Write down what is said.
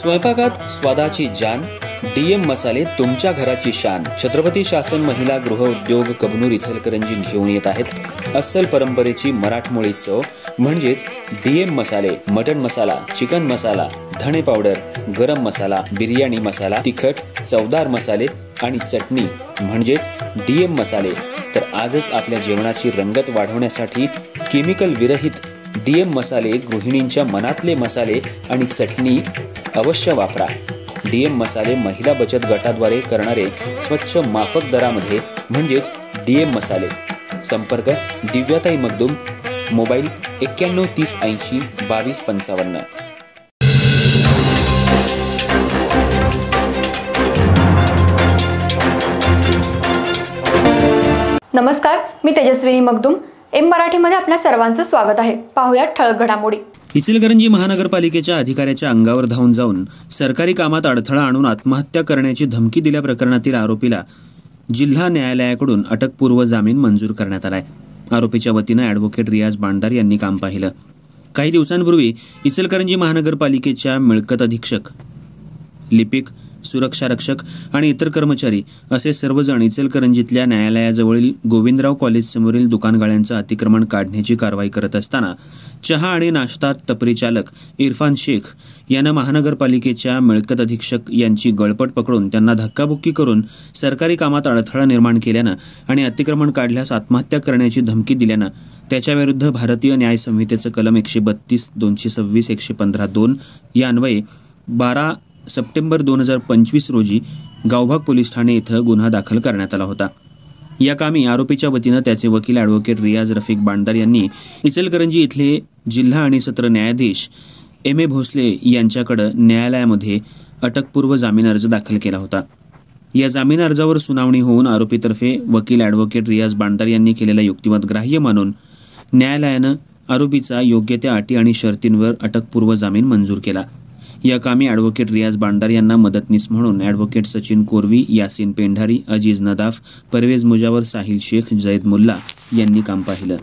स्वयंपाकात स्वादाची जान, डीएम मसाले तुमच्या घराची शान। छत्रपती शासन महिला गृह उद्योग कबनूर इचलकरंजी घेऊन येत आहेत अस्सल परंपरेची मराठमोळी चव म्हणजेच डीएम मसाले। मटन मसाला, चिकन मसाला, धणे पावडर, गरम मसाला, बिर्याणी मसाला, तिखट, चवदार मसाले आणि चटणी म्हणजेच डीएम मसाले। तर आजच आपल्या जेवणाची रंगत वाढवण्यासाठी केमिकल विरहित डीएम मसाले, गृहिणींच्या मनातले मसाले आणि चटणी अवश्य वापरा। डीएम मसाले महिला बचत गटाद्वारे करणारे स्वच्छ माफक दरामध्ये म्हणजेच डीएम मसाले। संपर्क दिव्याताई मगदूम, मोबाईल 91 30 80 22 55। नमस्कार, मी तेजस्विनी मगदूम। एम मराठीमध्ये आपल्या सर्वांचं स्वागत आहे। पाहूया ठळक घडामोडी। इचलकरंजी महानगरपालिकेच्या अधिकाऱ्याच्या अंगावर धावून जाऊन सरकारी कामात अडथळा आणून आत्महत्या करण्याची धमकी दिल्या प्रकरणातील आरोपीला जिल्हा न्यायालयाकडून अटकपूर्व जामीन मंजूर करण्यात आलाय। आरोपीच्या वतीनं ॲडव्होकेट रियाज बांडदार यांनी काम पाहिलं। काही दिवसांपूर्वी इचलकरंजी महानगरपालिकेच्या मिळकत अधीक्षक, लिपिक, सुरक्षा रक्षक आणि इतर कर्मचारी असे सर्वजण इचलकरंजीतल्या न्यायालयाजवळील गोविंदराव कॉलेज समोरील दुकानगाळ्यांचं अतिक्रमण काढण्याची कारवाई करत असताना चहा आणि नाश्ता टपरी चालक इरफान शेख यानं महानगरपालिकेच्या मिळकत अधीक्षक यांची गळपट पकडून त्यांना धक्काबुक्की करून सरकारी कामात अडथळा निर्माण केल्यानं आणि अतिक्रमण काढल्यास आत्महत्या करण्याची धमकी दिल्यानं त्याच्याविरुद्ध भारतीय न्याय संहितेचं कलम 132, 226, 115(2) या अन्वये 12 सप्टेंबर 2025 रोजी गावभाग पोलीस ठाणे इथं गुन्हा दाखल करण्यात आला होता। या कामी आरोपीच्या वतीनं त्याचे वकील ॲडव्होकेट रियाज रफिक बांडदार यांनी इचलकरंजी इथले जिल्हा आणि सत्र न्यायाधीश एम भोसले यांच्याकडे न्यायालयामध्ये अटकपूर्व जामीन अर्ज दाखल केला होता। या जामीन अर्जावर सुनावणी होऊन आरोपीतर्फे वकील ॲडव्होकेट रियाज बांडदार यांनी केलेला युक्तिवाद ग्राह्य मानून न्यायालयानं आरोपीचा योग्य त्या अटी आणि शर्तींवर अटकपूर्व जामीन मंजूर केला। या कामी ॲडव्होकेट रियाज बांडदार यांना मदतनीस म्हणून ॲडव्होकेट सचिन कोरवी, यासीन पेंढारी, अजीज नदाफ, परवेज मुजावर, साहिल शेख, जैद मुल्ला यांनी काम पाहिलं।